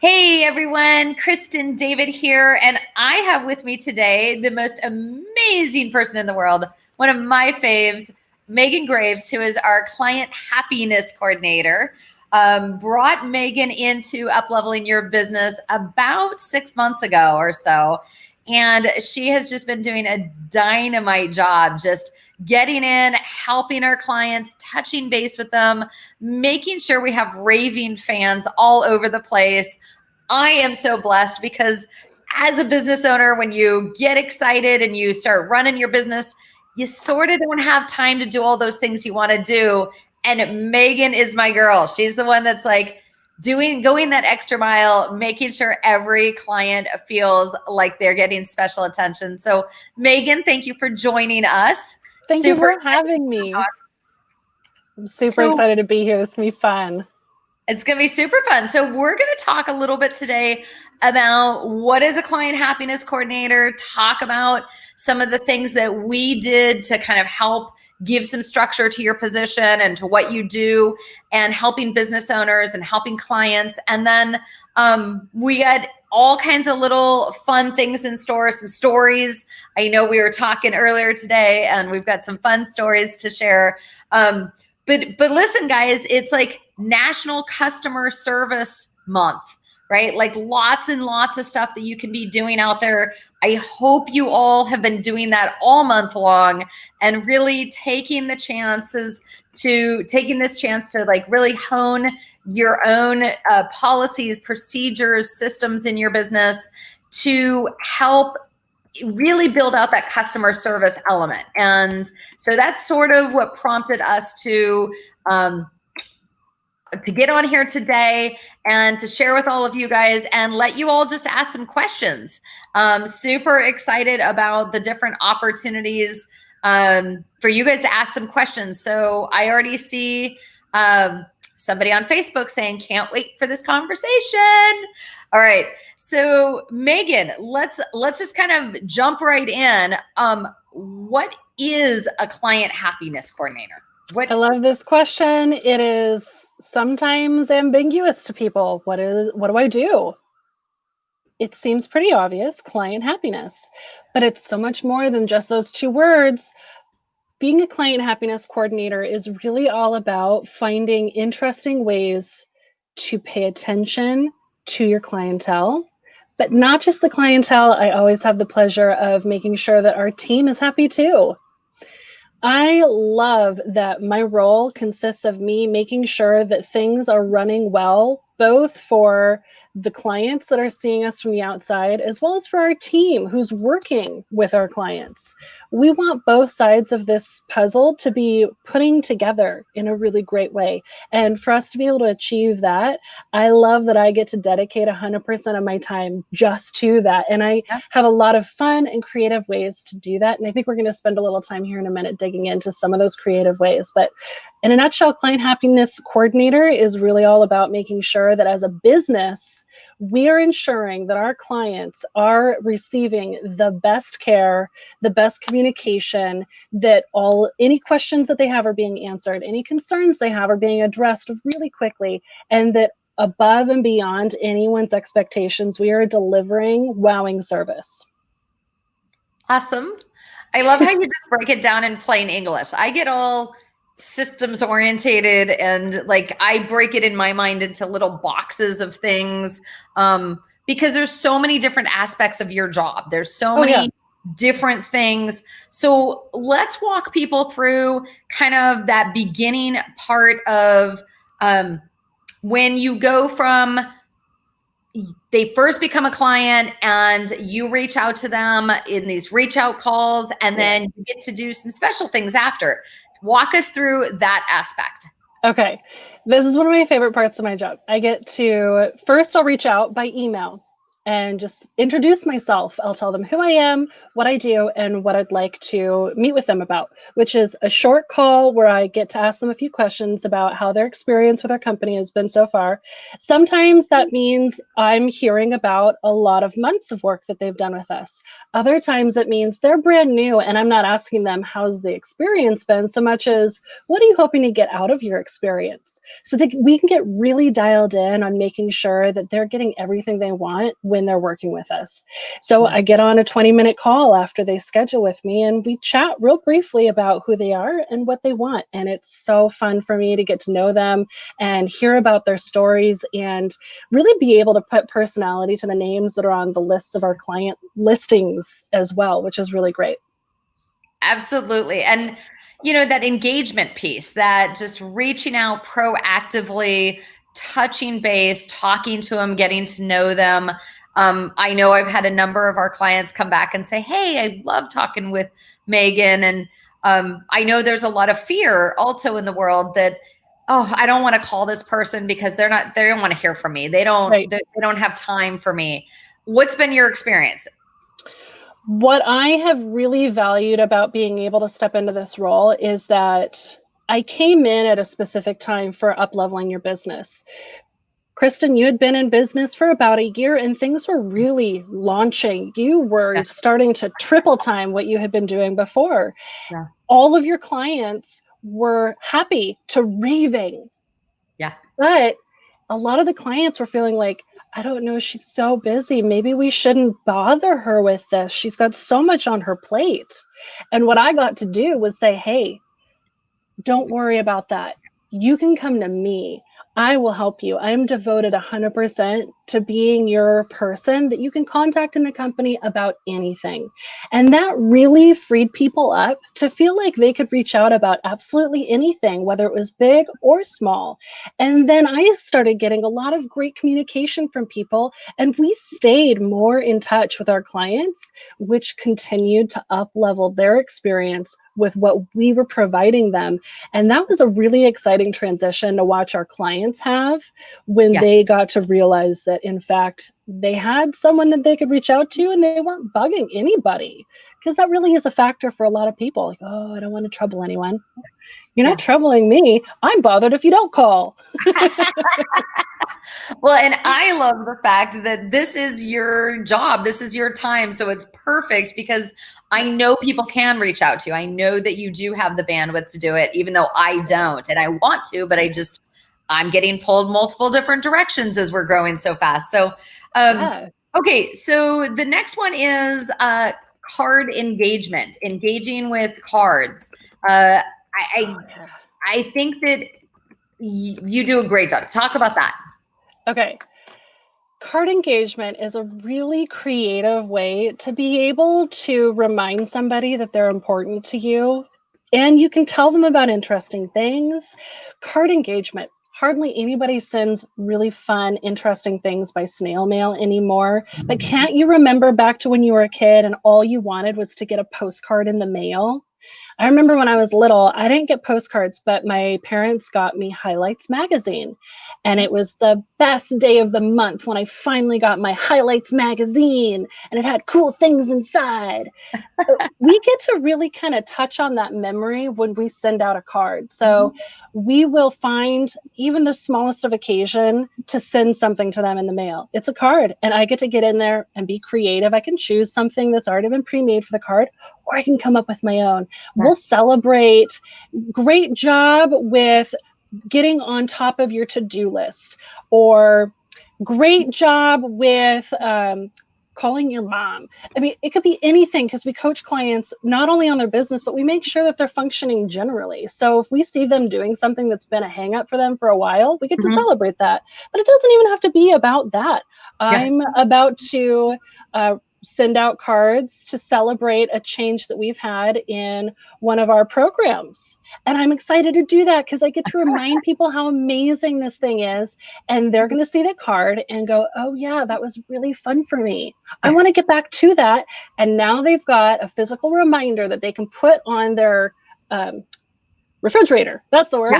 Hey everyone, Kristen David here, and I have with me today the most amazing person in the world, one of my faves, Megan Graves, who is our client happiness coordinator. Brought Megan into Upleveling Your Business about 6 months ago or so, and she has just been doing a dynamite job just getting in, helping our clients, touching base with them, making sure we have raving fans all over the place. I am so blessed because as a business owner, when you get excited and you start running your business, you sort of don't have time to do all those things you want to do. And Megan is my girl. She's the one that's like going that extra mile, making sure every client feels like they're getting special attention. So Megan, thank you for joining us. Thank you for having me. I'm super excited to be here. This is going to be fun. It's going to be super fun. So we're going to talk a little bit today about what is a client happiness coordinator, talk about some of the things that we did to kind of help give some structure to your position and to what you do, and helping business owners and helping clients. And then we got all kinds of little fun things in store, some stories. I know we were talking earlier today and we've got some fun stories to share. But listen, guys, it's like National Customer Service Month, right? Like lots and lots of stuff that you can be doing out there. I hope you all have been doing that all month long and really taking this chance to like really hone your own policies, procedures, systems in your business to help really build out that customer service element. And so that's sort of what prompted us to get on here today and to share with all of you guys and let you all just ask some questions. Super excited about the different opportunities for you guys to ask some questions. So I already see somebody on Facebook saying, can't wait for this conversation. All right. So Megan, let's just kind of jump right in. What is a client happiness coordinator? I love this question. It is sometimes ambiguous to people. What do I do? It seems pretty obvious, client happiness, but it's so much more than just those two words. Being a client happiness coordinator is really all about finding interesting ways to pay attention to your clientele, but not just the clientele. I always have the pleasure of making sure that our team is happy too. I love that my role consists of me making sure that things are running well, both for the clients that are seeing us from the outside, as well as for our team who's working with our clients. We want both sides of this puzzle to be putting together in a really great way. And for us to be able to achieve that, I love that I get to dedicate 100% of my time just to that. And I have a lot of fun and creative ways to do that. And I think we're going to spend a little time here in a minute digging into some of those creative ways. But in a nutshell, client happiness coordinator is really all about making sure that as a business, we are ensuring that our clients are receiving the best care, the best communication, that any questions that they have are being answered, any concerns they have are being addressed really quickly, and that above and beyond anyone's expectations, we are delivering wowing service. Awesome. I love how you just break it down in plain English. I get all systems orientated and like I break it in my mind into little boxes of things because there's so many different aspects of your job. There's so many different things. So let's walk people through kind of that beginning part of when you go from they first become a client and you reach out to them in these reach out calls, and then you get to do some special things after. Walk us through that aspect. Okay. This is one of my favorite parts of my job. I get to, first I'll reach out by email. and just introduce myself. I'll tell them who I am, what I do, and what I'd like to meet with them about, which is a short call where I get to ask them a few questions about how their experience with our company has been so far. Sometimes that means I'm hearing about a lot of months of work that they've done with us. Other times it means they're brand new and I'm not asking them how's the experience been so much as what are you hoping to get out of your experience, so that we can get really dialed in on making sure that they're getting everything they want when they're working with us. So I get on a 20-minute call after they schedule with me and we chat real briefly about who they are and what they want. And it's so fun for me to get to know them and hear about their stories and really be able to put personality to the names that are on the lists of our client listings as well, which is really great. Absolutely. And, that engagement piece, that just reaching out proactively, touching base, talking to them, getting to know them. I know I've had a number of our clients come back and say, hey, I love talking with Megan. And I know there's a lot of fear also in the world that, oh, I don't want to call this person because they don't want to hear from me. They don't have time for me. What's been your experience? What I have really valued about being able to step into this role is that I came in at a specific time for up-leveling your business. Kristen, you had been in business for about a year and things were really launching. You were starting to triple time what you had been doing before. Yeah. All of your clients were happy to raving. Yeah. But a lot of the clients were feeling like, I don't know, she's so busy. Maybe we shouldn't bother her with this. She's got so much on her plate. And what I got to do was say, hey, don't worry about that. You can come to me. I will help you. I am devoted 100% to being your person that you can contact in the company about anything. And that really freed people up to feel like they could reach out about absolutely anything, whether it was big or small. And then I started getting a lot of great communication from people, and we stayed more in touch with our clients, which continued to up level their experience with what we were providing them. And that was a really exciting transition to watch our clients have when they got to realize that, in fact, they had someone that they could reach out to and they weren't bugging anybody. Because that really is a factor for a lot of people. Like, oh, I don't want to trouble anyone. You're not troubling me. I'm bothered if you don't call. Well, and I love the fact that this is your job. This is your time. So it's perfect because I know people can reach out to you. I know that you do have the bandwidth to do it, even though I don't. And I want to, but I'm getting pulled multiple different directions as we're growing so fast. So, okay. So the next one is card engagement, engaging with cards. I think that you do a great job. Talk about that. Okay. Card engagement is a really creative way to be able to remind somebody that they're important to you, and you can tell them about interesting things. Card engagement. Hardly anybody sends really fun, interesting things by snail mail anymore. But can't you remember back to when you were a kid and all you wanted was to get a postcard in the mail? I remember when I was little, I didn't get postcards, but my parents got me Highlights magazine. And it was the best day of the month when I finally got my Highlights magazine and it had cool things inside. We get to really kind of touch on that memory when we send out a card. So we will find even the smallest of occasion to send something to them in the mail. It's a card and I get to get in there and be creative. I can choose something that's already been pre-made for the card, or I can come up with my own. We'll celebrate. Great job with getting on top of your to-do list, or great job with calling your mom. I mean, it could be anything because we coach clients not only on their business, but we make sure that they're functioning generally. So if we see them doing something that's been a hang up for them for a while, we get to celebrate that. But it doesn't even have to be about that. I'm about to send out cards to celebrate a change that we've had in one of our programs. And I'm excited to do that because I get to remind people how amazing this thing is. And they're going to see the card and go, oh yeah, that was really fun for me. I want to get back to that. And now they've got a physical reminder that they can put on their refrigerator. That's the word.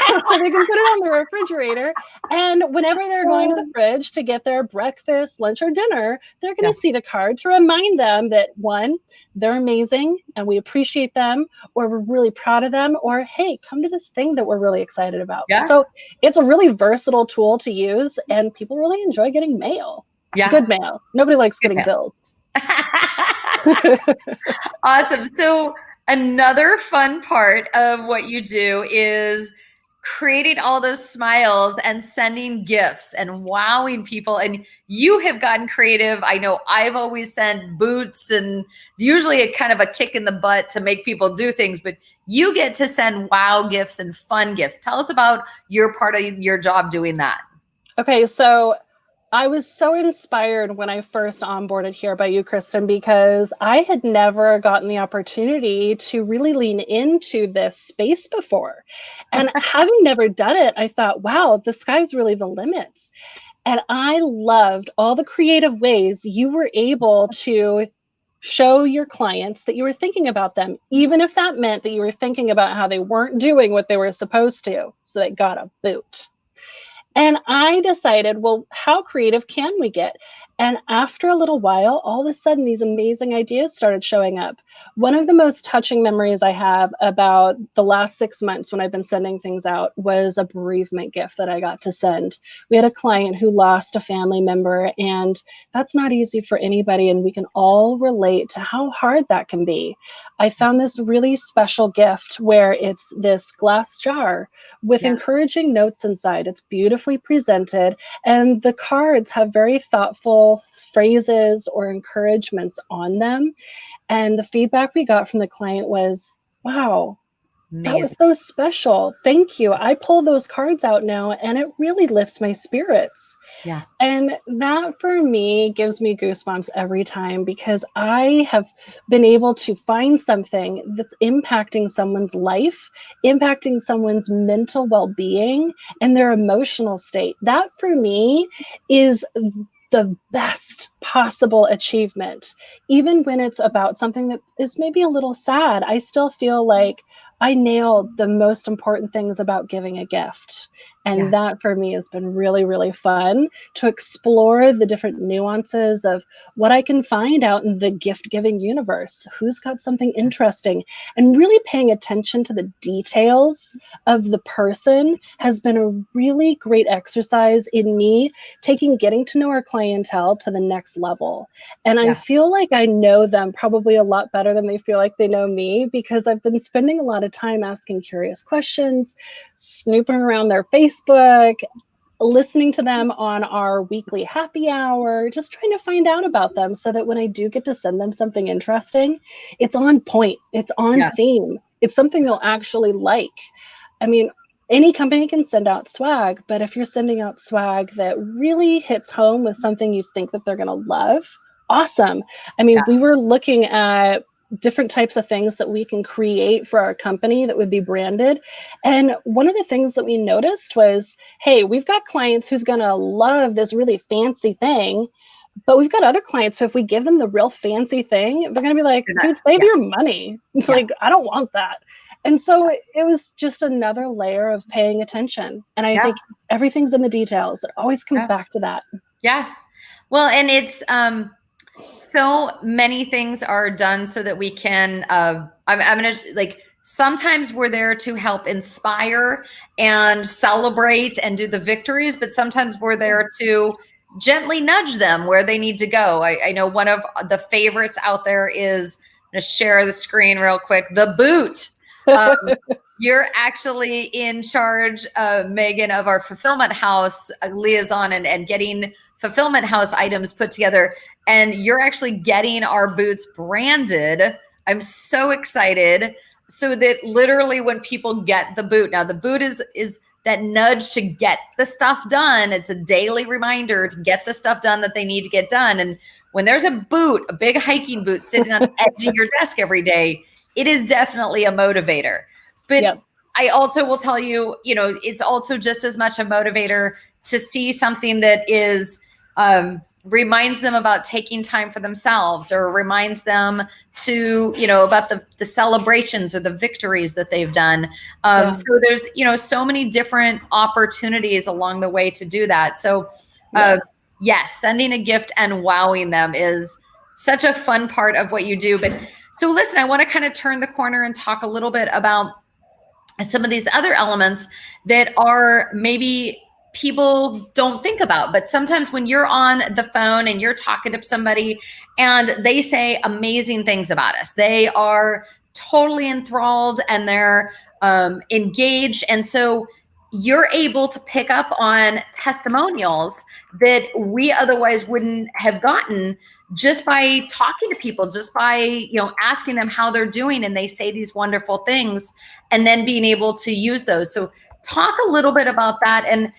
They can put it on the refrigerator. And whenever they're going to the fridge to get their breakfast, lunch, or dinner, they're going to see the card to remind them that, one, they're amazing and we appreciate them, or we're really proud of them, or, hey, come to this thing that we're really excited about. Yeah. So it's a really versatile tool to use, and people really enjoy getting mail. Yeah. Good mail. Nobody likes getting bills. Awesome. So another fun part of what you do is creating all those smiles and sending gifts and wowing people. And you have gotten creative. I know I've always sent boots, and usually a kind of a kick in the butt to make people do things, but you get to send wow gifts and fun gifts. Tell us about your part of your job doing that. Okay, so I was so inspired when I first onboarded here by you, Kristen, because I had never gotten the opportunity to really lean into this space before. And having never done it, I thought, wow, the sky's really the limit. And I loved all the creative ways you were able to show your clients that you were thinking about them, even if that meant that you were thinking about how they weren't doing what they were supposed to. So they got a boot. And I decided, well, how creative can we get? And after a little while, all of a sudden, these amazing ideas started showing up. One of the most touching memories I have about the last 6 months when I've been sending things out was a bereavement gift that I got to send. We had a client who lost a family member, and that's not easy for anybody. And we can all relate to how hard that can be. I found this really special gift where it's this glass jar with encouraging notes inside. It's beautifully presented, and the cards have very thoughtful phrases or encouragements on them. And the feedback we got from the client was, wow, that was so special. Thank you. I pull those cards out now, and it really lifts my spirits. Yeah. And that for me gives me goosebumps every time, because I have been able to find something that's impacting someone's life, impacting someone's mental well-being and their emotional state. That for me is the best possible achievement. Even when it's about something that is maybe a little sad, I still feel like I nailed the most important things about giving a gift. And that for me has been really, really fun to explore the different nuances of what I can find out in the gift giving universe. Who's got something interesting? And really paying attention to the details of the person has been a really great exercise in me getting to know our clientele to the next level. And I feel like I know them probably a lot better than they feel like they know me, because I've been spending a lot of time asking curious questions, snooping around their Facebook, listening to them on our weekly happy hour, just trying to find out about them so that when I do get to send them something interesting, it's on point, it's on theme, it's something they'll actually like. I mean, any company can send out swag, but if you're sending out swag that really hits home with something you think that they're going to love, awesome. I mean, we were looking at different types of things that we can create for our company that would be branded. And one of the things that we noticed was, hey, we've got clients who's going to love this really fancy thing, but we've got other clients, so if we give them the real fancy thing, they're going to be like, dude, save your money. It's like, I don't want that. And so it was just another layer of paying attention. And I think everything's in the details. It always comes back to that. Yeah. Well, and it's so many things are done so that we can, I'm going to like, sometimes we're there to help inspire and celebrate and do the victories, but sometimes we're there to gently nudge them where they need to go. I know one of the favorites out there is, I'm going to share the screen real quick, the boot. You're actually in charge, Megan, of our fulfillment house liaison and getting fulfillment house items put together. And you're actually getting our boots branded. I'm so excited. So that literally when people get the boot, now the boot is that nudge to get the stuff done. It's a daily reminder to get the stuff done that they need to get done. And when there's a boot, a big hiking boot sitting on the edge of your desk every day, it is definitely a motivator. But I also will tell you, it's also just as much a motivator to see something that is reminds them about taking time for themselves, or reminds them to, about the celebrations or the victories that they've done. So there's, so many different opportunities along the way to do that. So yes, sending a gift and wowing them is such a fun part of what you do. But so listen, I want to kind of turn the corner and talk a little bit about some of these other elements that are maybe people don't think about. But sometimes when you're on the phone and you're talking to somebody and they say amazing things about us, they are totally enthralled and they're engaged. And so you're able to pick up on testimonials that we otherwise wouldn't have gotten just by talking to people, just by, asking them how they're doing, and they say these wonderful things, and then being able to use those. So talk a little bit about that, and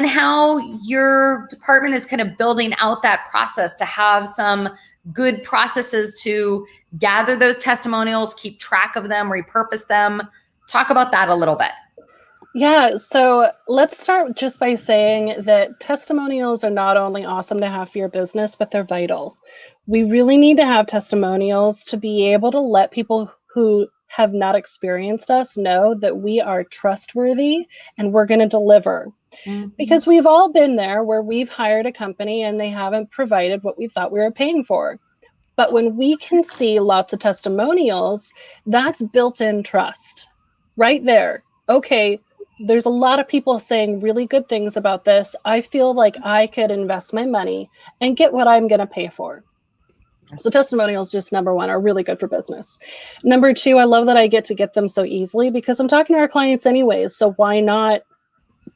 how your department is kind of building out that process to have some good processes to gather those testimonials, keep track of them, repurpose them. Talk about that a little bit. Yeah, so let's start just by saying that testimonials are not only awesome to have for your business, but they're vital. We really need to have testimonials to be able to let people who have not experienced us know that we are trustworthy and we're going to deliver. Mm-hmm. Because we've all been there where we've hired a company and they haven't provided what we thought we were paying for. But when we can see lots of testimonials, that's built-in trust right there. Okay, there's a lot of people saying really good things about this. I feel like I could invest my money and get what I'm going to pay for. So testimonials, just number one, are really good for business. Number two, I love that I get to get them so easily because I'm talking to our clients anyways. So why not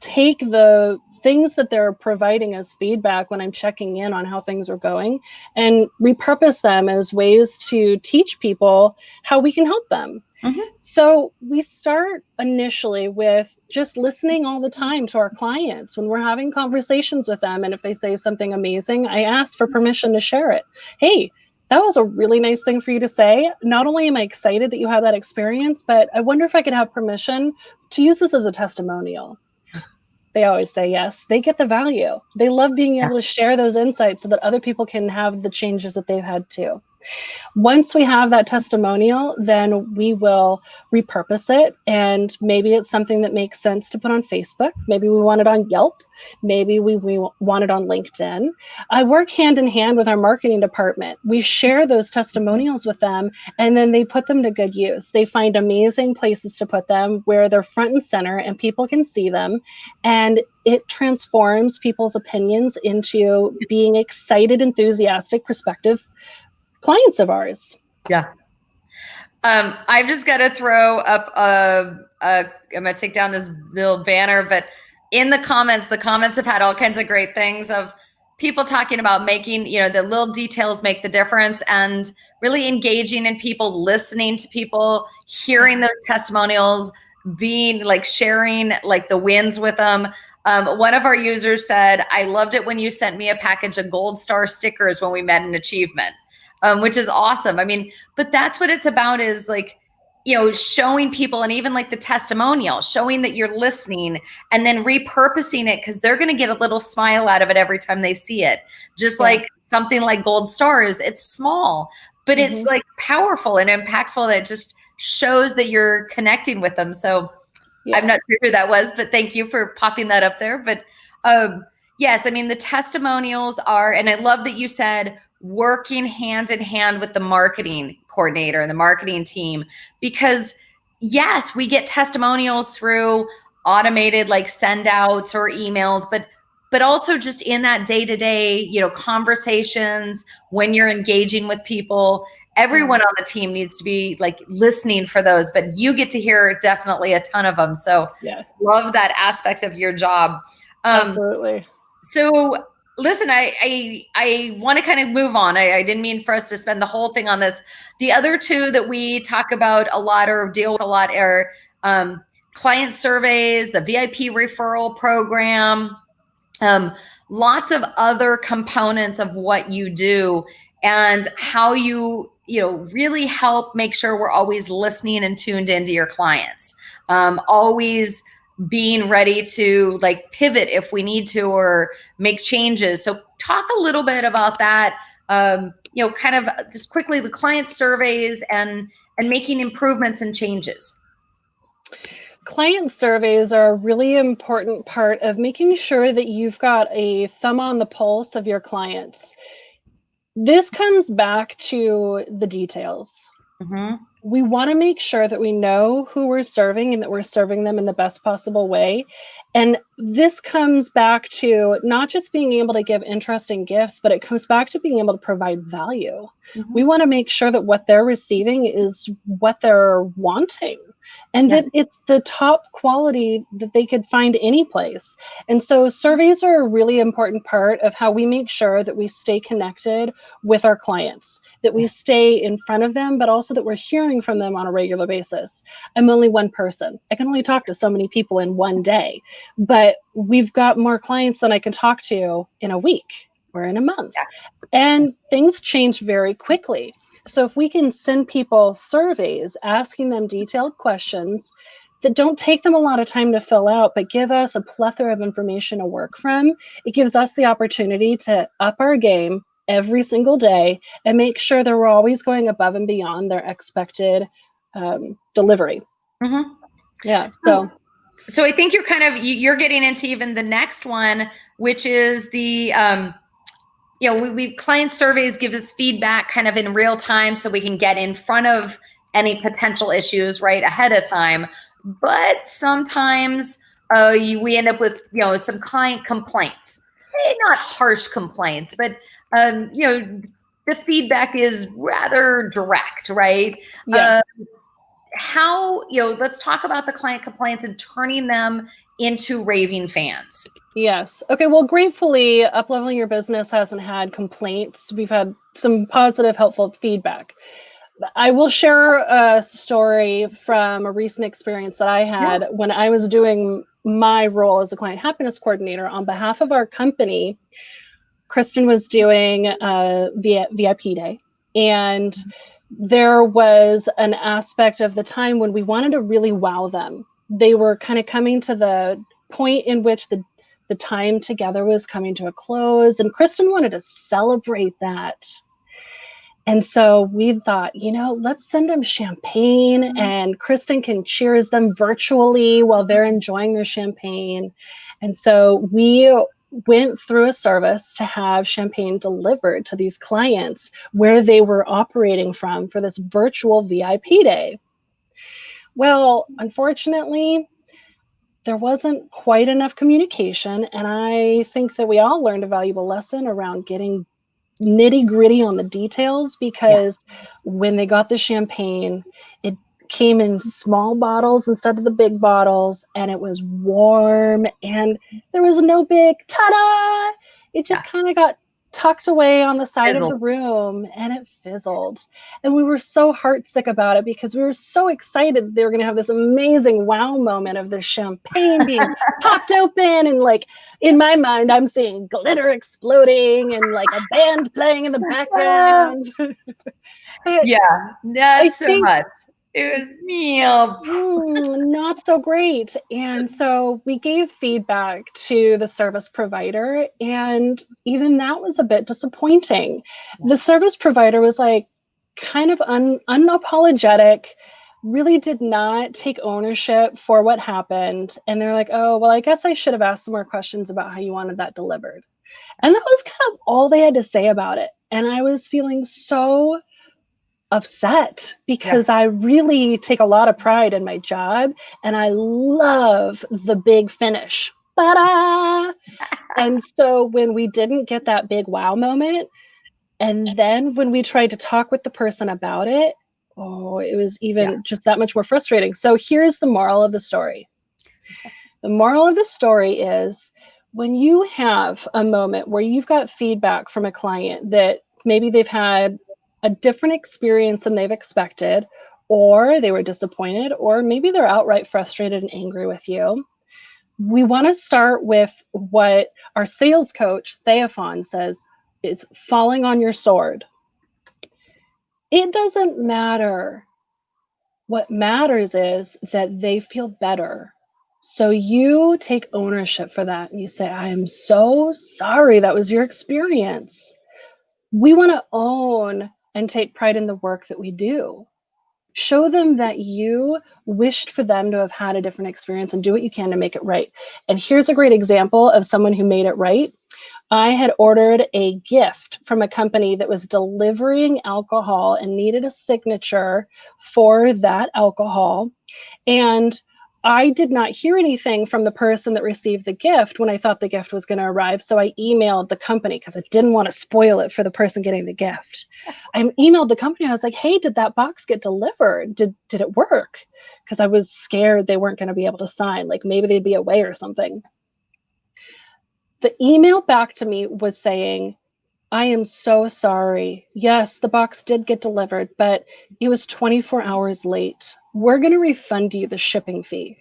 take the things that they're providing as feedback when I'm checking in on how things are going and repurpose them as ways to teach people how we can help them. Mm-hmm. So we start initially with just listening all the time to our clients when we're having conversations with them. And if they say something amazing, I ask for permission to share it. Hey, that was a really nice thing for you to say. Not only am I excited that you have that experience, but I wonder if I could have permission to use this as a testimonial. They always say yes. They get the value. They love being able to share those insights so that other people can have the changes that they've had too. Once we have that testimonial, then we will repurpose it. And maybe it's something that makes sense to put on Facebook. Maybe we want it on Yelp. Maybe we want it on LinkedIn. I work hand in hand with our marketing department. We share those testimonials with them, and then they put them to good use. They find amazing places to put them where they're front and center and people can see them. And it transforms people's opinions into being excited, enthusiastic, prospective clients of ours. Yeah. I've just got to throw up I'm going to take down this little banner, but in the comments have had all kinds of great things of people talking about making, the little details make the difference, and really engaging in people, listening to people, hearing those testimonials, being like sharing like the wins with them. One of our users said, I loved it when you sent me a package of gold star stickers when we met an achievement. Which is awesome. I mean, but that's what it's about, is like, showing people, and even like the testimonial, showing that you're listening and then repurposing it, because they're going to get a little smile out of it every time they see it. Just like something like gold stars, it's small, but it's like powerful and impactful. That just shows that you're connecting with them. So I'm not sure who that was, but thank you for popping that up there. But yes, I mean, the testimonials are, and I love that you said, working hand in hand with the marketing coordinator and the marketing team, because yes, we get testimonials through automated like send outs or emails, but also just in that day-to-day, conversations when you're engaging with people. Everyone on the team needs to be like listening for those, but you get to hear definitely a ton of them. So love that aspect of your job. Absolutely. So listen, I want to kind of move on. I didn't mean for us to spend the whole thing on this. The other two that we talk about a lot or deal with a lot are client surveys, the VIP referral program, lots of other components of what you do, and how you really help make sure we're always listening and tuned into your clients, always being ready to like pivot if we need to, or make changes. So talk a little bit about that. Kind of just quickly the client surveys and making improvements and changes. Client surveys are a really important part of making sure that you've got a thumb on the pulse of your clients. This comes back to the details. Mm-hmm. We want to make sure that we know who we're serving and that we're serving them in the best possible way. And this comes back to not just being able to give interesting gifts, but it comes back to being able to provide value. Mm-hmm. We want to make sure that what they're receiving is what they're wanting, and that it's the top quality that they could find any place. And so surveys are a really important part of how we make sure that we stay connected with our clients, that we stay in front of them, but also that we're hearing from them on a regular basis. I'm only one person. I can only talk to so many people in one day, but we've got more clients than I can talk to in a week or in a month. And things change very quickly. So if we can send people surveys asking them detailed questions that don't take them a lot of time to fill out, but give us a plethora of information to work from, it gives us the opportunity to up our game every single day and make sure that we're always going above and beyond their expected delivery. Mm-hmm. Yeah. So I think you're getting into even the next one, which is the we client surveys give us feedback kind of in real time so we can get in front of any potential issues right ahead of time. But sometimes we end up with some client complaints, not harsh complaints, but the feedback is rather direct, right? Yes. How let's talk about the client complaints and turning them into raving fans. Yes. Okay. Well, gratefully, Upleveling Your Business hasn't had complaints. We've had some positive, helpful feedback. I will share a story from a recent experience that I had when I was doing my role as a client happiness coordinator on behalf of our company. Kristen was doing VIP day, and there was an aspect of the time when we wanted to really wow them. They were kind of coming to the point in which the time together was coming to a close, and Kristen wanted to celebrate that. And so we thought, let's send them champagne and Kristen can cheers them virtually while they're enjoying their champagne. And so we went through a service to have champagne delivered to these clients where they were operating from for this virtual VIP day. Well, unfortunately, there wasn't quite enough communication. And I think that we all learned a valuable lesson around getting nitty-gritty on the details, because when they got the champagne, it came in small bottles instead of the big bottles, and it was warm, and there was no big ta-da. It just kind of got tucked away on the side of the room, and it fizzled. And we were so heartsick about it because we were so excited they were going to have this amazing wow moment of the champagne being popped open, and like in my mind I'm seeing glitter exploding and like a band playing in the background. Not so much. It was not so great. And so we gave feedback to the service provider, and even that was a bit disappointing. The service provider was like kind of unapologetic, really did not take ownership for what happened. And they're like, oh, well, I guess I should have asked some more questions about how you wanted that delivered. And that was kind of all they had to say about it. And I was feeling so upset because I really take a lot of pride in my job and I love the big finish. And so when we didn't get that big wow moment, and then when we tried to talk with the person about it, it was even just that much more frustrating. So here's the moral of the story. The moral of the story is, when you have a moment where you've got feedback from a client that maybe they've had a different experience than they've expected, or they were disappointed, or maybe they're outright frustrated and angry with you, we want to start with what our sales coach, Theophan, says is falling on your sword. It doesn't matter. What matters is that they feel better. So you take ownership for that and you say, I am so sorry that was your experience. We want to own and take pride in the work that we do. Show them that you wished for them to have had a different experience and do what you can to make it right. And here's a great example of someone who made it right. I had ordered a gift from a company that was delivering alcohol and needed a signature for that alcohol. And I did not hear anything from the person that received the gift when I thought the gift was going to arrive. So I emailed the company because I didn't want to spoil it for the person getting the gift. I emailed the company. I was like, hey, did that box get delivered? Did it work? Because I was scared they weren't going to be able to sign. Like maybe they'd be away or something. The email back to me was saying, I am so sorry. Yes, the box did get delivered, but it was 24 hours late. We're going to refund you the shipping fee.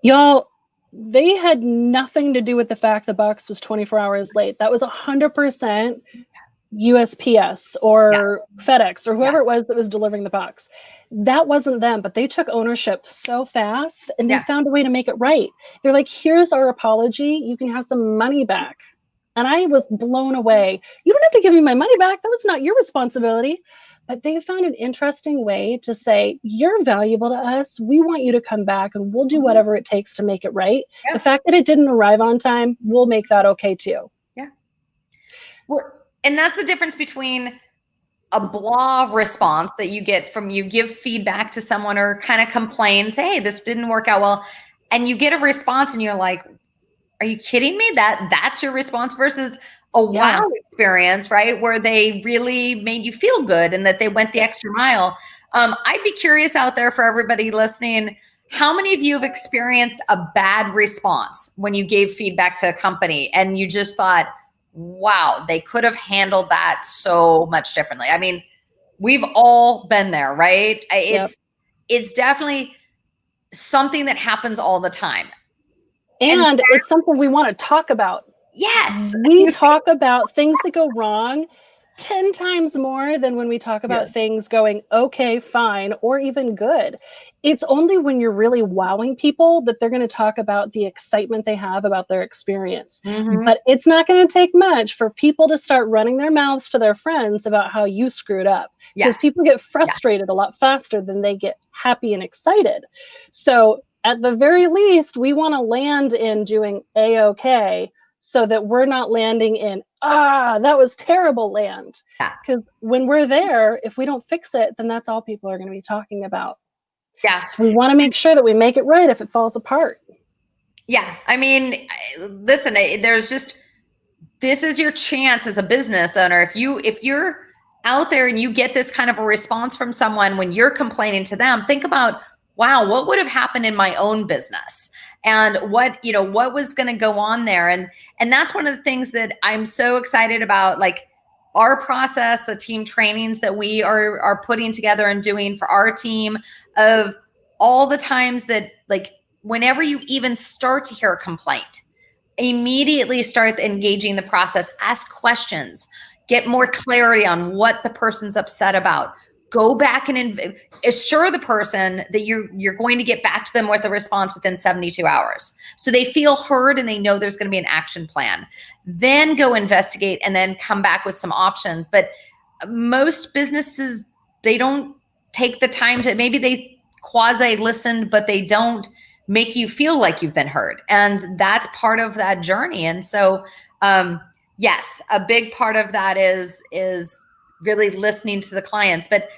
Y'all, they had nothing to do with the fact the box was 24 hours late. That was 100% USPS or FedEx or whoever it was that was delivering the box. That wasn't them, but they took ownership so fast and they found a way to make it right. They're like, here's our apology. You can have some money back. And I was blown away. You don't have to give me my money back. That was not your responsibility. But they found an interesting way to say, you're valuable to us. We want you to come back and we'll do whatever it takes to make it right. The fact that it didn't arrive on time, we'll make that okay too. Yeah. Well, and that's the difference between a blah response that you get from you give feedback to someone or kind of complain, say, hey, this didn't work out well. And you get a response and you're like, are you kidding me? That's your response versus a wow experience, right? Where they really made you feel good and that they went the extra mile. I'd be curious out there for everybody listening. How many of you have experienced a bad response when you gave feedback to a company and you just thought, wow, they could have handled that so much differently? I mean, we've all been there, right? It's definitely something that happens all the time. And it's something we want to talk about. Yes. We talk about things that go wrong 10 times more than when we talk about things going okay, fine, or even good. It's only when you're really wowing people that they're going to talk about the excitement they have about their experience. But it's not going to take much for people to start running their mouths to their friends about how you screwed up. Because people get frustrated a lot faster than they get happy and excited. So at the very least, we want to land in doing A-okay so that we're not landing in, that was terrible land. Because when we're there, if we don't fix it, then that's all people are going to be talking about. So we want to make sure that we make it right if it falls apart. Yeah. I mean, listen, this is your chance as a business owner. If you're out there and you get this kind of a response from someone when you're complaining to them, think about, wow, what would have happened in my own business? And what was going to go on there? And that's one of the things that I'm so excited about, like our process, the team trainings that we are putting together and doing for our team, of all the times that, like, whenever you even start to hear a complaint, immediately start engaging the process, ask questions, get more clarity on what the person's upset about. Go back and assure the person that you're going to get back to them with a response within 72 hours. So they feel heard and they know there's going to be an action plan. Then go investigate and then come back with some options. But most businesses, they don't take the time to, maybe they quasi listened, but they don't make you feel like you've been heard. And that's part of that journey. And so, yes, a big part of that is really listening to the clients. But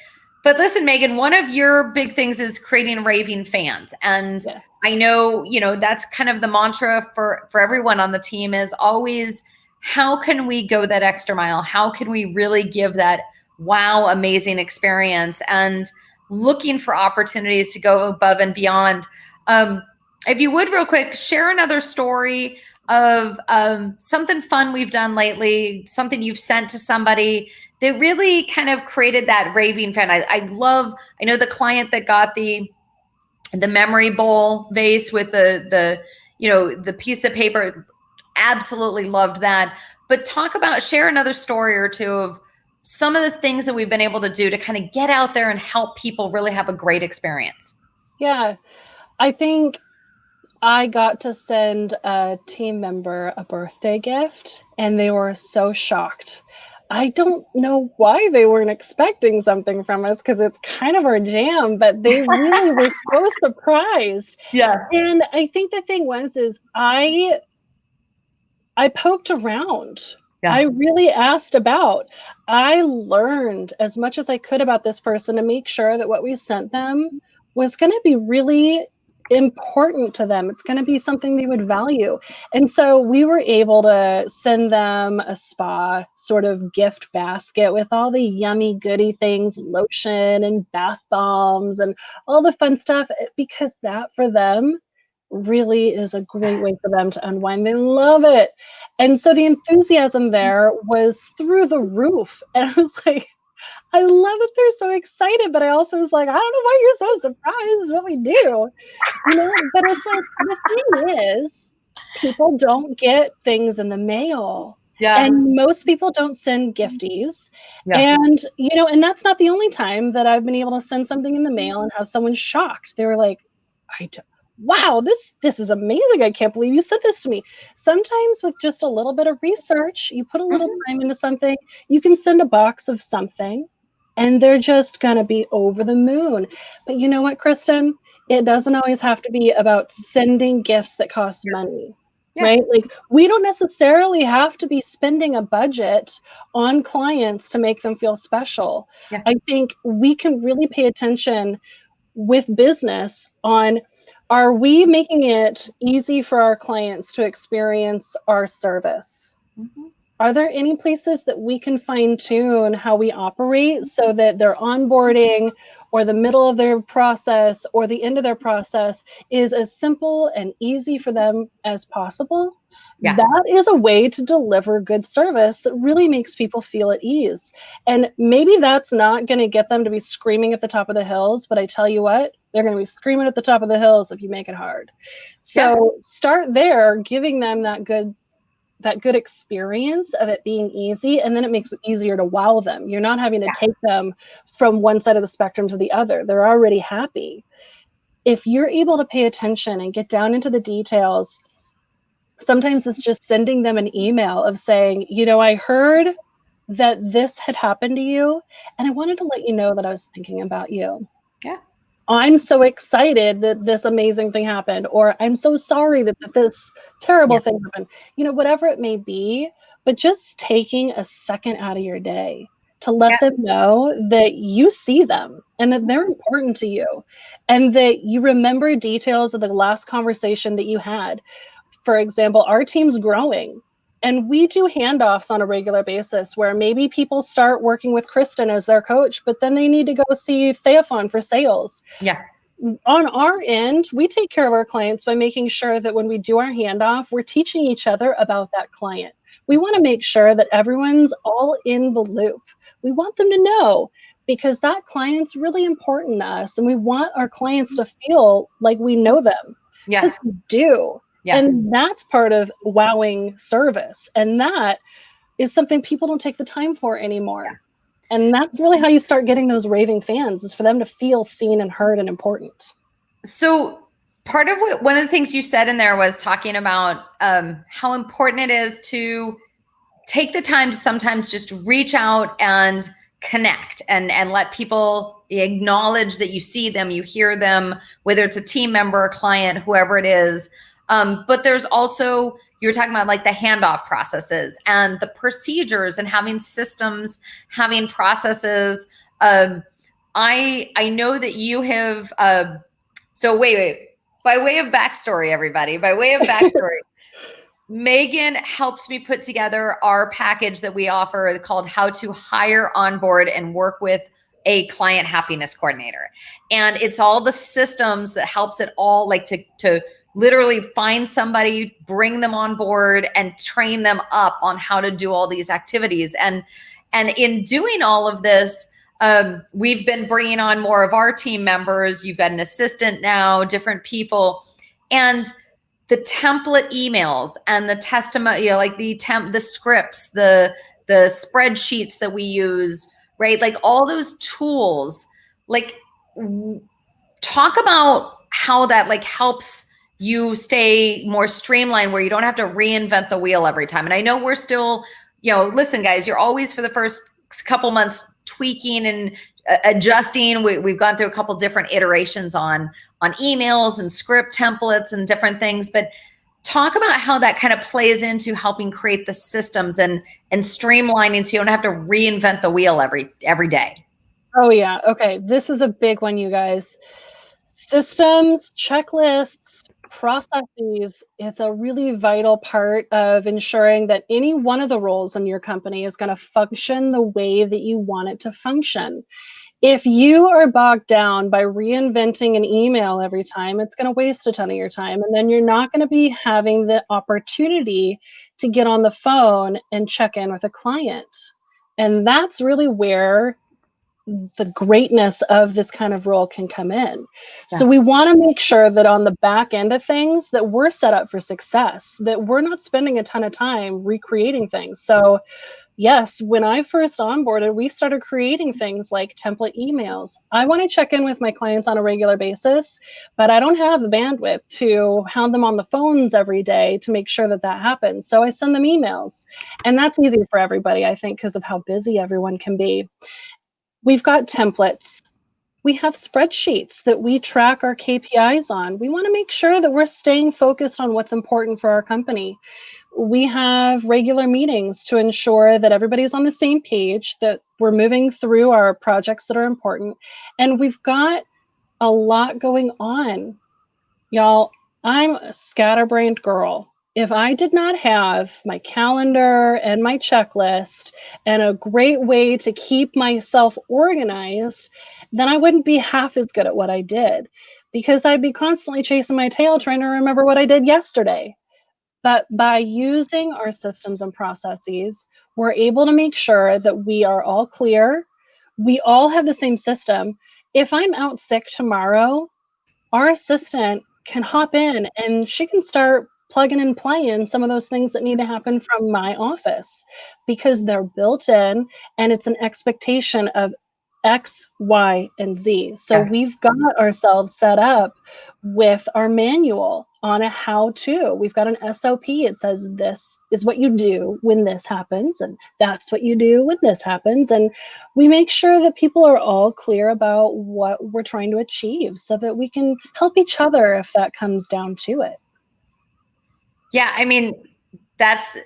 listen, Megan, one of your big things is creating raving fans. And I know, that's kind of the mantra for everyone on the team, is always, how can we go that extra mile? How can we really give that wow, amazing experience? And looking for opportunities to go above and beyond. If you would, real quick, share another story of something fun we've done lately, something you've sent to somebody that really kind of created that raving fan. I know the client that got the memory bowl vase with the piece of paper, absolutely loved that. But share another story or two of some of the things that we've been able to do to kind of get out there and help people really have a great experience. Yeah. I think I got to send a team member a birthday gift, and they were so shocked. I don't know why they weren't expecting something from us because it's kind of our jam, but they really were so surprised. Yeah. And I think the thing was is I poked around. I Yeah. really asked about. I learned as much as I could about this person to make sure that what we sent them was going to be really important to them. It's going to be something they would value. And so we were able to send them a spa sort of gift basket with all the yummy goody things, lotion and bath bombs and all the fun stuff, because that for them really is a great way for them to unwind. They love it. And so the enthusiasm there was through the roof. And I was like, I love that they're so excited, but I also was like, I don't know why you're so surprised. This is what we do, But it's like the thing is, people don't get things in the mail. Yeah. And most people don't send gifties. Yeah. And that's not the only time that I've been able to send something in the mail and have someone shocked. They were like, I d- wow, this is amazing. I can't believe you sent this to me. Sometimes with just a little bit of research, you put a little Mhm. time into something, you can send a box of something and they're just going to be over the moon. But you know what, Kristen? It doesn't always have to be about sending gifts that cost money, Yeah. right? Like we don't necessarily have to be spending a budget on clients to make them feel special. Yeah. I think we can really pay attention with business on, are we making it easy for our clients to experience our service? Mhm. Are there any places that we can fine tune how we operate so that their onboarding or the middle of their process or the end of their process is as simple and easy for them as possible? Yeah. That is a way to deliver good service that really makes people feel at ease. And maybe that's not going to get them to be screaming at the top of the hills, but I tell you what, they're going to be screaming at the top of the hills if you make it hard. Yeah. So start there, giving them that good experience of it being easy, and then it makes it easier to wow them. You're not having to take them from one side of the spectrum to the other. They're already happy. If you're able to pay attention and get down into the details, sometimes it's just sending them an email of saying, I heard that this had happened to you, and I wanted to let you know that I was thinking about you. Yeah. I'm so excited that this amazing thing happened, or I'm so sorry that this terrible Yeah. thing happened, whatever it may be, but just taking a second out of your day to let Yeah. them know that you see them and that they're important to you and that you remember details of the last conversation that you had. For example, our team's growing and we do handoffs on a regular basis where maybe people start working with Kristen as their coach, but then they need to go see Theophon for sales. Yeah. On our end, we take care of our clients by making sure that when we do our handoff, we're teaching each other about that client. We want to make sure that everyone's all in the loop. We want them to know because that client's really important to us and we want our clients to feel like we know them because Yeah. we do. Yeah. And that's part of wowing service. And that is something people don't take the time for anymore. And that's really how you start getting those raving fans, is for them to feel seen and heard and important. So part of one of the things you said in there was talking about how important it is to take the time to sometimes just reach out and connect and let people acknowledge that you see them, you hear them, whether it's a team member, a client, whoever it is. But there's also, you were talking about like the handoff processes and the procedures and having systems, having processes. I know that you have, so wait. By way of backstory, everybody, by way of backstory, Megan helps me put together our package that we offer called How to Hire, Onboard, and Work with a Client Happiness Coordinator. And it's all the systems that helps it all, like to literally find somebody, bring them on board, and train them up on how to do all these activities. And in doing all of this, we've been bringing on more of our team members. You've got an assistant now, different people, and the template emails and the testimonial, like the scripts, the spreadsheets that we use, right? Like all those tools, like talk about how that like helps you stay more streamlined where you don't have to reinvent the wheel every time. And I know we're still, listen, guys, you're always for the first couple months tweaking and adjusting. We've gone through a couple different iterations on emails and script templates and different things, but talk about how that kind of plays into helping create the systems and streamlining so you don't have to reinvent the wheel every day. Oh yeah. Okay. This is a big one, you guys. Systems, checklists, processes, it's a really vital part of ensuring that any one of the roles in your company is going to function the way that you want it to function. If you are bogged down by reinventing an email every time, it's going to waste a ton of your time. And then you're not going to be having the opportunity to get on the phone and check in with a client. And that's really where the greatness of this kind of role can come in. Yeah. So we want to make sure that on the back end of things that we're set up for success, that we're not spending a ton of time recreating things. So yes, when I first onboarded, we started creating things like template emails. I want to check in with my clients on a regular basis, but I don't have the bandwidth to hound them on the phones every day to make sure that that happens. So I send them emails. And that's easy for everybody, I think, because of how busy everyone can be. We've got templates. We have spreadsheets that we track our KPIs on. We want to make sure that we're staying focused on what's important for our company. We have regular meetings to ensure that everybody's on the same page, that we're moving through our projects that are important. And we've got a lot going on. Y'all, I'm a scatterbrained girl. If I did not have my calendar and my checklist and a great way to keep myself organized, then I wouldn't be half as good at what I did, because I'd be constantly chasing my tail trying to remember what I did yesterday. But by using our systems and processes, we're able to make sure that we are all clear. We all have the same system. If I'm out sick tomorrow, our assistant can hop in and she can start plugging and playing some of those things that need to happen from my office, because they're built in and it's an expectation of X, Y, and Z. So Yeah. we've got ourselves set up with our manual on a how-to. We've got an SOP. It says this is what you do when this happens, and that's what you do when this happens. And we make sure that people are all clear about what we're trying to achieve so that we can help each other if that comes down to it. Yeah, I mean, that's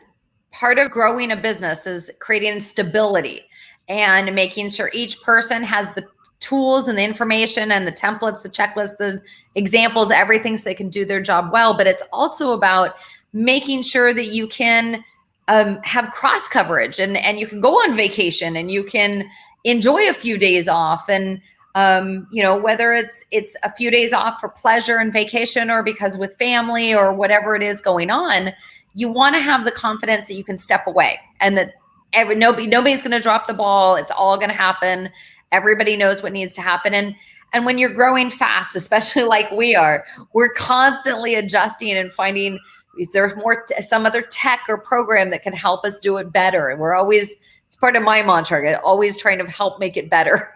part of growing a business, is creating stability and making sure each person has the tools and the information and the templates, the checklists, the examples, everything, so they can do their job well. But it's also about making sure that you can have cross coverage and you can go on vacation and you can enjoy a few days off. And whether it's a few days off for pleasure and vacation, or because with family or whatever it is going on, you want to have the confidence that you can step away and that nobody's going to drop the ball. It's all going to happen. Everybody knows what needs to happen. And when you're growing fast, especially like we are, we're constantly adjusting and finding, is there some other tech or program that can help us do it better? And we're always, it's part of my mantra, always trying to help make it better.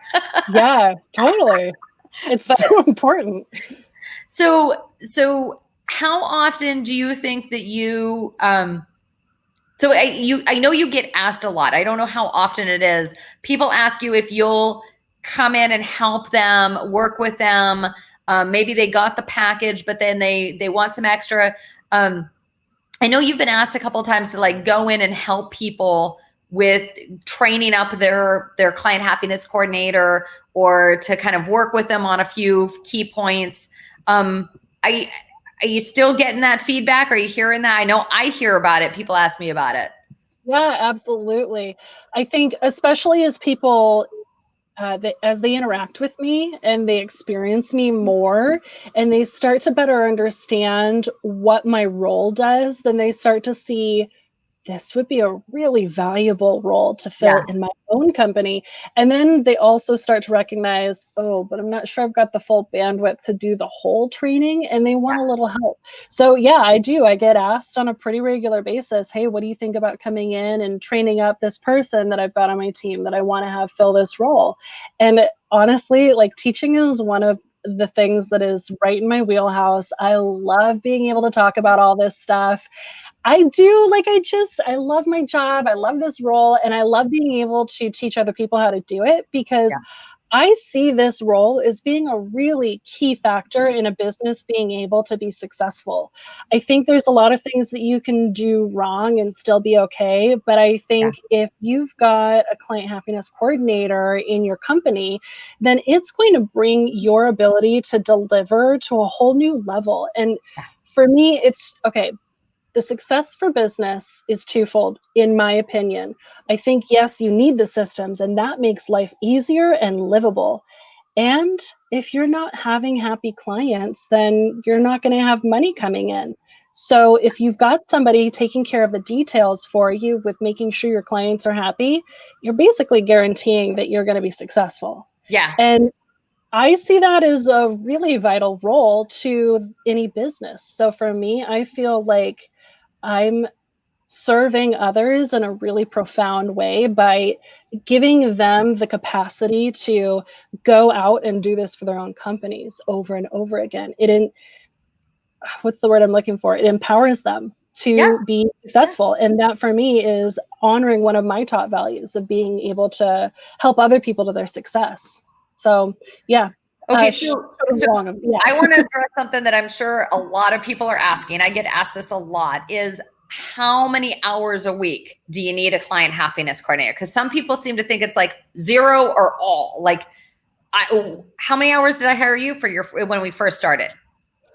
Yeah, totally. It's so important. So how often do you think that you, so I know you get asked a lot. I don't know how often it is. People ask you if you'll come in and help them, work with them. Maybe they got the package, but then they want some extra. I know you've been asked a couple of times to like go in and help people with training up their client happiness coordinator, or to kind of work with them on a few key points. Are you still getting that feedback? Are you hearing that? I know I hear about it. People ask me about it. Yeah, absolutely. I think especially as people, as they interact with me and they experience me more and they start to better understand what my role does, then they start to see this would be a really valuable role to fill in my own company. And then they also start to recognize, oh, but I'm not sure I've got the full bandwidth to do the whole training, and they want a little help. So yeah, I do. I get asked on a pretty regular basis, hey, what do you think about coming in and training up this person that I've got on my team that I want to have fill this role? And honestly, like, teaching is one of the things that is right in my wheelhouse. I love being able to talk about all this stuff. I do, like, I love my job. I love this role, and I love being able to teach other people how to do it, because Yeah. I see this role as being a really key factor in a business being able to be successful. I think there's a lot of things that you can do wrong and still be okay, but I Yeah. think if you've got a client happiness coordinator in your company, then it's going to bring your ability to deliver to a whole new level. And Yeah. for me, it's okay. The success for business is twofold, in my opinion. I think, yes, you need the systems, and that makes life easier and livable. And if you're not having happy clients, then you're not going to have money coming in. So if you've got somebody taking care of the details for you with making sure your clients are happy, you're basically guaranteeing that you're going to be successful. Yeah. And I see that as a really vital role to any business. So for me, I feel like I'm serving others in a really profound way by giving them the capacity to go out and do this for their own companies over and over again. What's the word I'm looking for? It empowers them Yeah. to be successful. And that for me is honoring one of my top values of being able to help other people to their success. So yeah. Okay, Short of so long, yeah. I want to address something that I'm sure a lot of people are asking. I get asked this a lot, is how many hours a week do you need a client happiness coordinator? Because some people seem to think it's like 0 or all. Like, how many hours did I hire you for when we first started?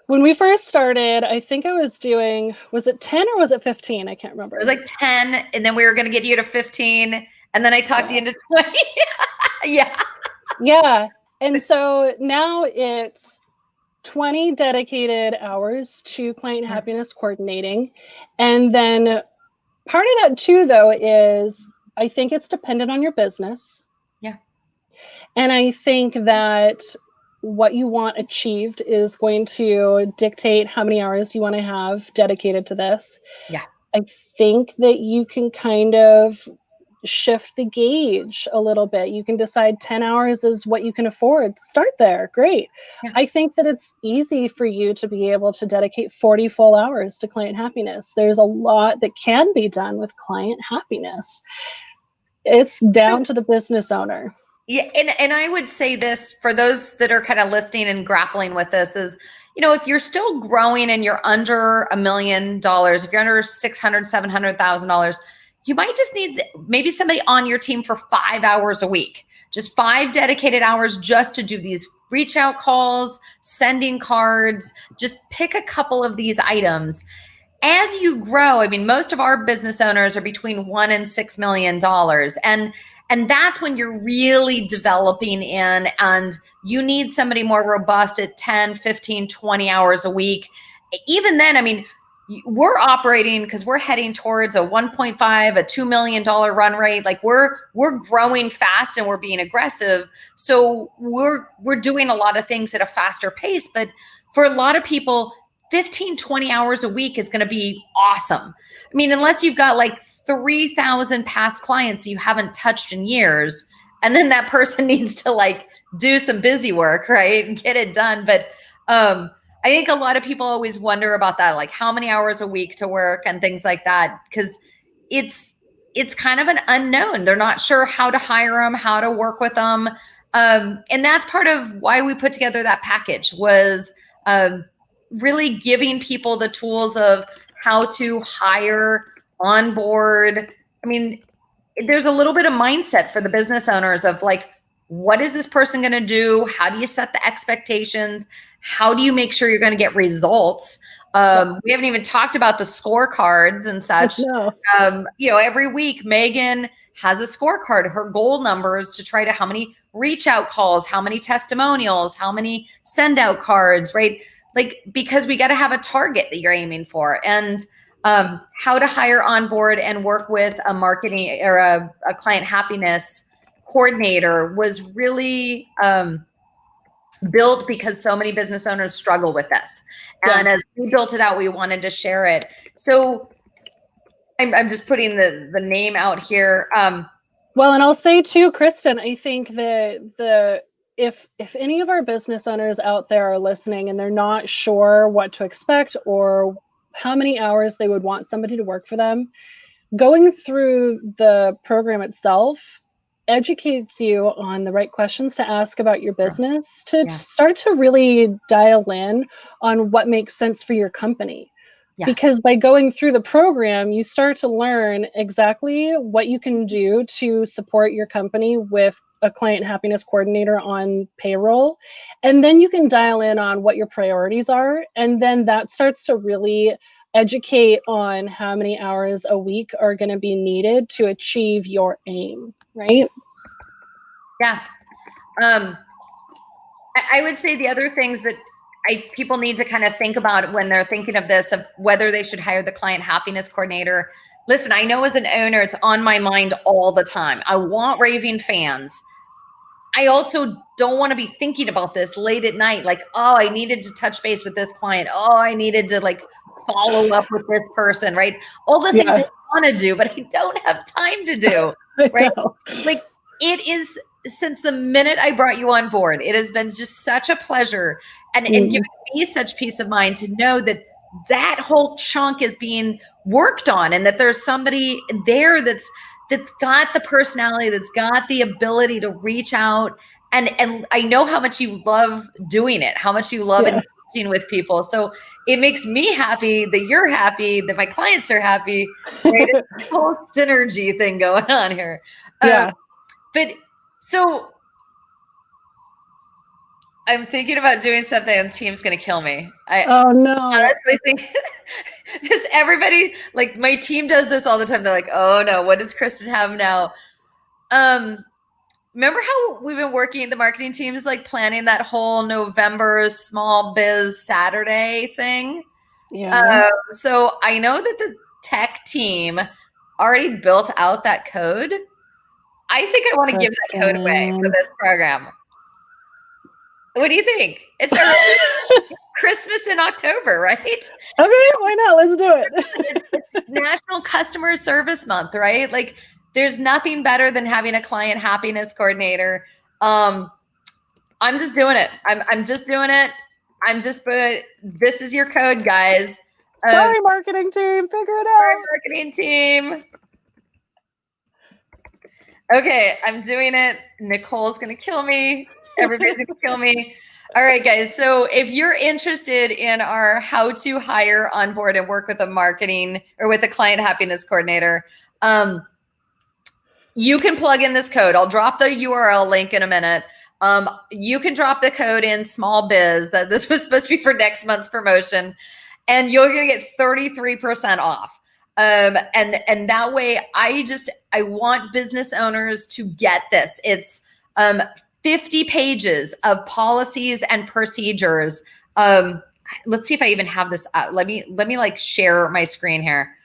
When we first started, I think I was doing, was it 10 or was it 15? I can't remember. It was like 10, and then we were going to get you to 15, and then I talked you into 20. Yeah. Yeah. And so now it's 20 dedicated hours to client happiness coordinating. And then part of that too, though, is I think it's dependent on your business. Yeah. And I think that what you want achieved is going to dictate how many hours you want to have dedicated to this. Yeah. I think that you can kind of shift the gauge a little bit. You can decide 10 hours is what you can afford. Start there. Great. Yeah. I think that it's easy for you to be able to dedicate 40 full hours to client happiness. There's a lot that can be done with client happiness. It's down to the business owner. Yeah, and I would say this for those that are kind of listening and grappling with this is, if you're still growing and you're under $1 million, if you're under $600,000, $700,000, you might just need maybe somebody on your team for 5 hours a week, just 5 dedicated hours just to do these reach out calls, sending cards, just pick a couple of these items. As you grow, I mean, most of our business owners are between $1 and $6 million. And that's when you're really developing in, and you need somebody more robust at 10, 15, 20 hours a week. Even then, I mean, we're operating because we're heading towards a 1.5, a $2 million run rate. Like we're growing fast and we're being aggressive. So we're doing a lot of things at a faster pace. But for a lot of people, 15, 20 hours a week is going to be awesome. I mean, unless you've got like 3,000 past clients you haven't touched in years, and then that person needs to like do some busy work, right, and get it done. But I think a lot of people always wonder about that, like how many hours a week to work and things like that, because it's kind of an unknown. They're not sure how to hire them, how to work with them, and that's part of why we put together that package, was really giving people the tools of how to hire, onboard. I mean, there's a little bit of mindset for the business owners of like, what is this person going to do? How do you set the expectations? How do you make sure you're going to get results? We haven't even talked about the scorecards and such. No. Every week Megan has a scorecard. Her goal numbers to try to how many reach out calls, how many testimonials, how many send out cards, right? Like, because we got to have a target that you're aiming for. And how to hire, onboard, and work with a marketing or a client happiness coordinator was really built because so many business owners struggle with this. And as we built it out, we wanted to share it. So I'm just putting the name out here. Well, and I'll say too, Kristen, I think the if any of our business owners out there are listening and they're not sure what to expect or how many hours they would want somebody to work for them, going through the program itself educates you on the right questions to ask about your business to start to really dial in on what makes sense for your company. Because by going through the program, you start to learn exactly what you can do to support your company with a client happiness coordinator on payroll. And then you can dial in on what your priorities are. And then that starts to really educate on how many hours a week are going to be needed to achieve your aim, right? Yeah. I would say the other things that people need to kind of think about when they're thinking of this, of whether they should hire the client happiness coordinator. Listen, I know as an owner, it's on my mind all the time. I want raving fans. I also don't want to be thinking about this late at night. Like, oh, I needed to touch base with this client. Oh, I needed to like follow up with this person, right? All the things I want to do, but I don't have time to do, right? Like it is, since the minute I brought you on board, it has been just such a pleasure and given me such peace of mind to know that that whole chunk is being worked on and that there's somebody there that's got the personality, that's got the ability to reach out. And I know how much you love doing it, how much you love engaging with people. So it makes me happy that you're happy, that my clients are happy, right? It's this whole synergy thing going on here. But so I'm thinking about doing something and the team's going to kill me. Oh no. Honestly think this, everybody, like my team does this all the time. They're like, oh no, what does Kristen have now? Remember how we've been working, the marketing team is like planning that whole November small biz Saturday thing? So I know that the tech team already built out that code. I think I want to give that code away for this program. What do you think? It's Christmas in October, right? Okay, why not? Let's do it. It's National Customer Service Month, right? Like there's nothing better than having a client happiness coordinator. I'm just doing it. I'm just doing it. This is your code, guys. Sorry, marketing team, figure it out. Sorry, marketing team. Okay, I'm doing it. Nicole's going to kill me. Everybody's going to kill me. All right, guys. So if you're interested in our how to hire, onboard, and work with a marketing or with a client happiness coordinator, you can plug in this code. I'll drop the URL link in a minute. You can drop the code in small biz that this was supposed to be for next month's promotion, and you're going to get 33% off. And that way I want business owners to get this. It's 50 pages of policies and procedures. Let's see if I even have this up. Let me like share my screen here.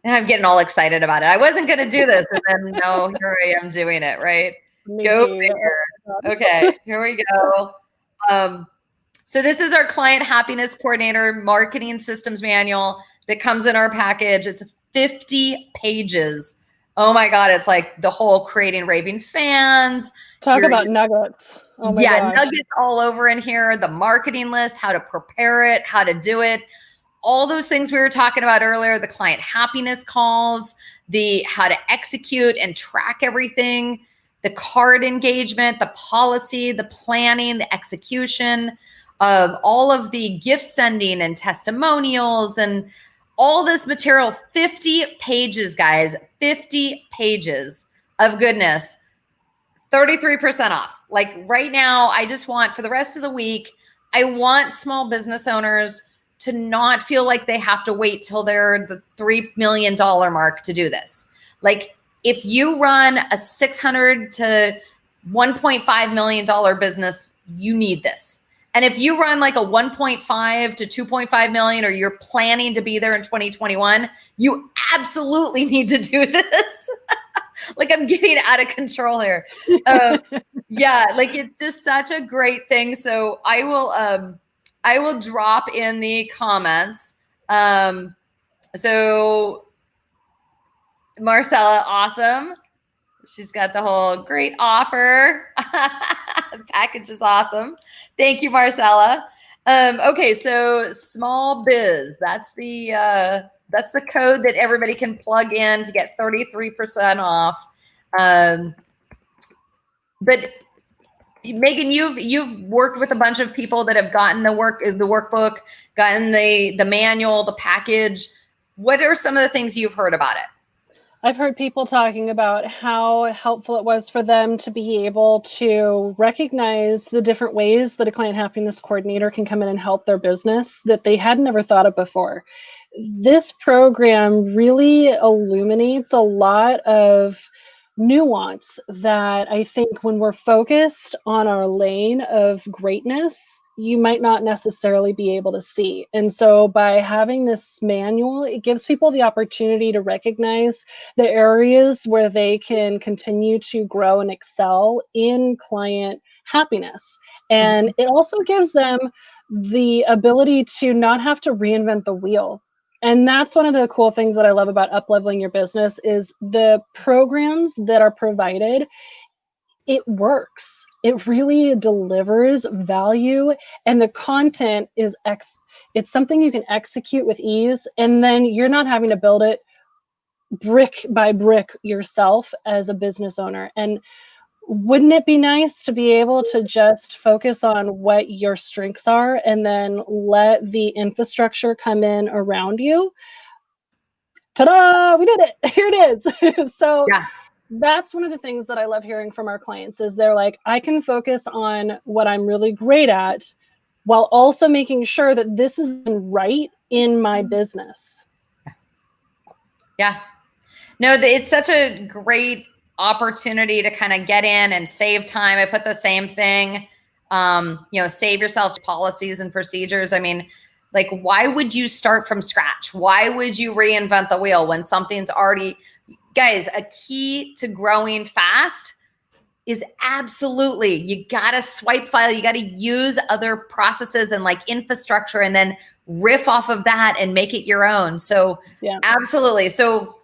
And I'm getting all excited about it. I wasn't going to do this. And then no, here I am doing it, right? Go figure. Okay, here we go. So this is our client happiness coordinator marketing systems manual that comes in our package. It's 50 pages. Oh my God. It's like the whole creating raving fans. Talk about nuggets. Oh my gosh. Nuggets all over in here. The marketing list, how to prepare it, how to do it. All those things we were talking about earlier, the client happiness calls, the how to execute and track everything, the card engagement, the policy, the planning, the execution, all of the gift sending and testimonials and all this material. 50 pages, guys, 50 pages of goodness, 33% off. Like right now, I just want for the rest of the week, I want small business owners to not feel like they have to wait till they're the $3 million mark to do this. Like if you run a $600 to $1.5 million business, you need this. And if you run like a 1.5 to 2.5 million, or you're planning to be there in 2021, you absolutely need to do this. Like I'm getting out of control here. Yeah, like it's just such a great thing. So I will drop in the comments. So Marcella, awesome. She's got the whole great offer. Package is awesome. Thank you, Marcella. Okay, so small biz. That's the code that everybody can plug in to get 33% off. But Megan, you've worked with a bunch of people that have gotten the workbook, gotten the manual, the package. What are some of the things you've heard about it? I've heard people talking about how helpful it was for them to be able to recognize the different ways that a client happiness coordinator can come in and help their business that they had never thought of before. This program really illuminates a lot of nuance that I think when we're focused on our lane of greatness, you might not necessarily be able to see. And so by having this manual, it gives people the opportunity to recognize the areas where they can continue to grow and excel in client happiness. And it also gives them the ability to not have to reinvent the wheel. And that's one of the cool things that I love about up-leveling your business is the programs that are provided. It works. It really delivers value, and the content is it's something you can execute with ease, and then you're not having to build it brick by brick yourself as a business owner. And wouldn't it be nice to be able to just focus on what your strengths are and then let the infrastructure come in around you? Ta-da! We did it. Here it is. So Yeah. That's one of the things that I love hearing from our clients is they're like, I can focus on what I'm really great at while also making sure that this is right in my business. Yeah. No, it's such a great opportunity to kind of get in and save time. I put the same thing, save yourself policies and procedures. I mean, like, why would you start from scratch? Why would you reinvent the wheel when something's already, guys, a key to growing fast is absolutely, you got to swipe file. You got to use other processes and like infrastructure and then riff off of that and make it your own. So yeah, absolutely. So,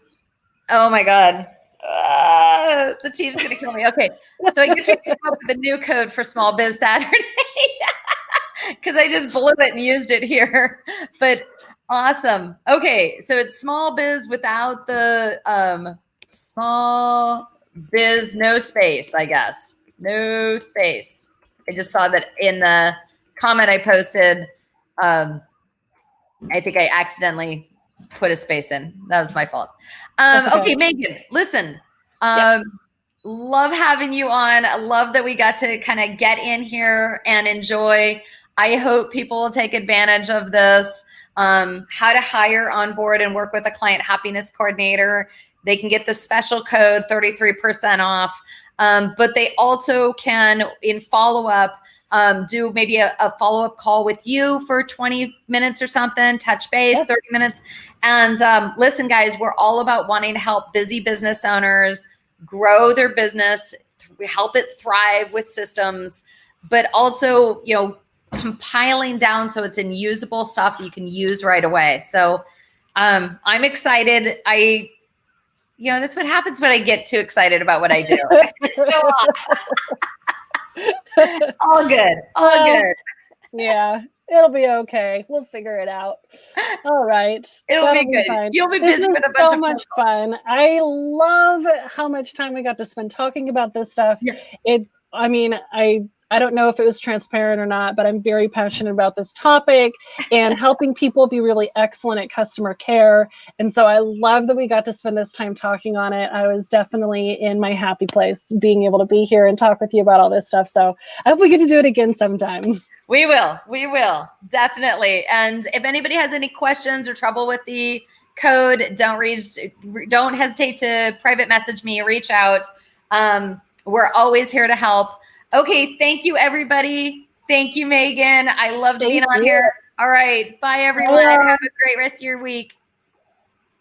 oh my God, the team's going to kill me. Okay. So I guess we came up with a new code for Small Biz Saturday because I just blew it and used it here, but awesome. Okay. So it's small biz without the small biz, no space, I guess. No space. I just saw that in the comment I posted. I think I accidentally put a space in. That was my fault. Okay, Megan, listen. Love having you on. I love that we got to kind of get in here and enjoy. I hope people will take advantage of this. How to hire, onboard, and work with a client happiness coordinator. They can get the special code 33% off. But they also can, in follow-up, do maybe a follow-up call with you for 20 minutes or something, touch base, 30 minutes. And listen, guys, we're all about wanting to help busy business owners grow their business, help it thrive with systems, but also, compiling down so it's in usable stuff that you can use right away. So I'm excited. This is what happens when I get too excited about what I do. I just go off. All good. All good. Yeah, it'll be okay. We'll figure it out. All right. It'll be good. Fine. You'll be busy with a bunch of so much fun. I love how much time we got to spend talking about this stuff. Yeah. I don't know if it was transparent or not, but I'm very passionate about this topic and helping people be really excellent at customer care. And so I love that we got to spend this time talking on it. I was definitely in my happy place being able to be here and talk with you about all this stuff. So I hope we get to do it again sometime. We will, definitely. And if anybody has any questions or trouble with the code, don't hesitate to private message me, reach out. We're always here to help. Okay, thank you, everybody. Thank you, Megan. I loved being on here. All right, bye, everyone. Have a great rest of your week.